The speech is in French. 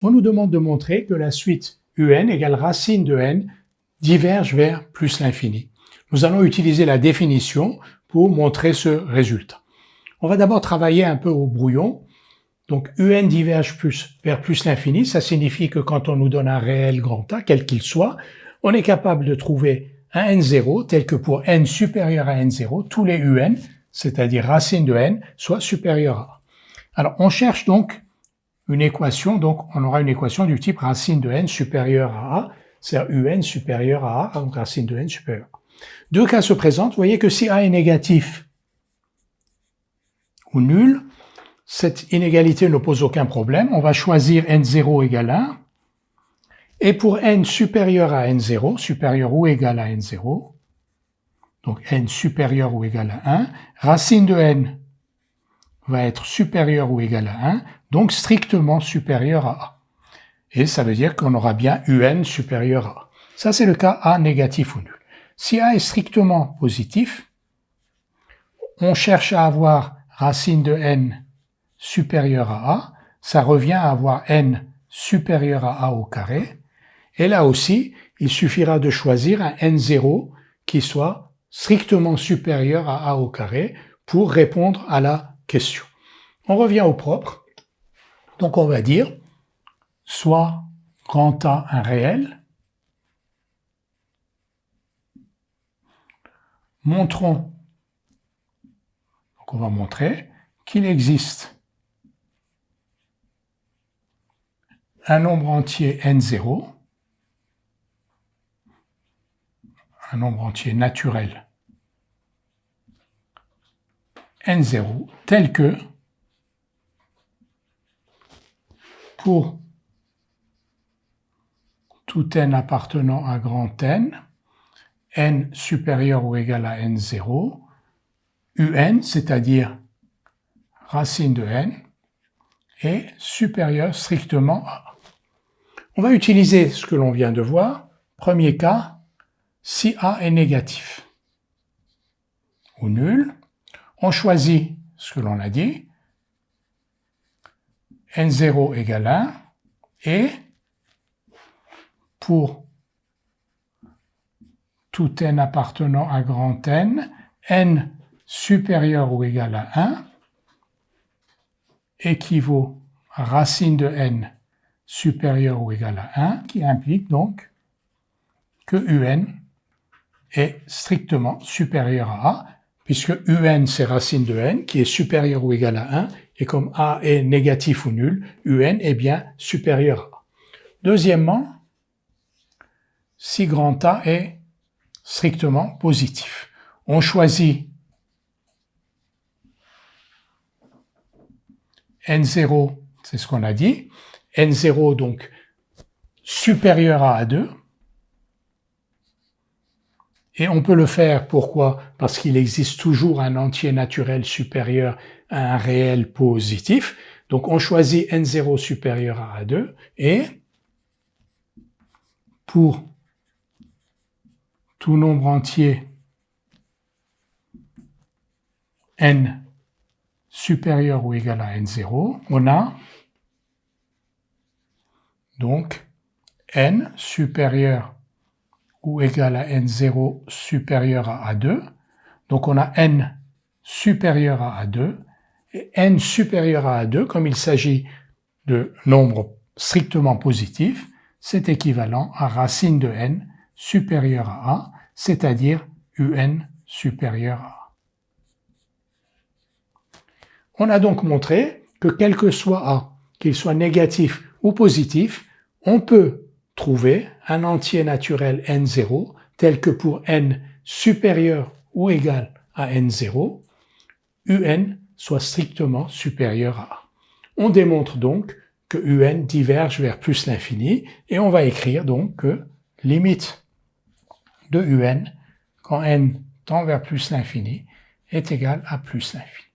On nous demande de montrer que la suite un égale racine de n diverge vers plus l'infini. Nous allons utiliser la définition pour montrer ce résultat. On va d'abord travailler un peu au brouillon. Donc un diverge vers plus l'infini, ça signifie que quand on nous donne un réel grand A, quel qu'il soit, on est capable de trouver un n0 tel que pour n supérieur à n0, tous les un, c'est-à-dire racine de n, soient supérieurs à A. Alors on cherche donc une équation, donc on aura une équation du type racine de n supérieure à A, c'est-à-dire un supérieur à A, donc racine de n supérieure à A. Deux cas se présentent, vous voyez que si A est négatif ou nul, cette inégalité ne pose aucun problème, on va choisir n0 égale 1, et pour n supérieur à n0, supérieur ou égal à n0, donc n supérieur ou égal à 1, racine de n va être supérieur ou égal à 1, donc strictement supérieur à A. Et ça veut dire qu'on aura bien un supérieur à A. Ça, c'est le cas A négatif ou nul. Si A est strictement positif, on cherche à avoir racine de n supérieur à A, ça revient à avoir n supérieur à A au carré, et là aussi, il suffira de choisir un n0 qui soit strictement supérieur à A au carré pour répondre à la question. On revient au propre, donc on va dire soit grand A un réel, montrons, donc on va montrer qu'il existe un nombre entier n0, un nombre entier naturel n0, tel que pour tout n appartenant à grand n supérieur ou égal à n0, un, c'est-à-dire racine de n, est supérieur strictement à A. On va utiliser ce que l'on vient de voir. Premier cas, si A est négatif ou nul, on choisit ce que l'on a dit, n0 égale 1, et pour tout n appartenant à grand n supérieur ou égal à 1 équivaut à racine de n supérieur ou égal à 1, qui implique donc que un est strictement supérieur à A, puisque un c'est racine de n qui est supérieur ou égal à 1, et comme A est négatif ou nul, un est bien supérieur à A. Deuxièmement, si grand A est strictement positif, on choisit n0, c'est ce qu'on a dit, n0 donc supérieur à A2, et on peut le faire, pourquoi? Parce qu'il existe toujours un entier naturel supérieur à un réel positif, donc on choisit n0 supérieur à A2, et pour tout nombre entier n supérieur ou égal à n0, on a donc n supérieur ou égal à n0 supérieur à A2. Donc on a n supérieur à A2, et n supérieur à A2, comme il s'agit de nombres strictement positifs, c'est équivalent à racine de n supérieur à A, c'est-à-dire un supérieur à A. On a donc montré que quel que soit A, qu'il soit négatif ou positif, on peut trouver un entier naturel n0 tel que pour n supérieur ou égal à n0, un soit strictement supérieur à A. On démontre donc que un diverge vers plus l'infini, et on va écrire donc que limite de un, quand n tend vers plus l'infini, est égale à plus l'infini.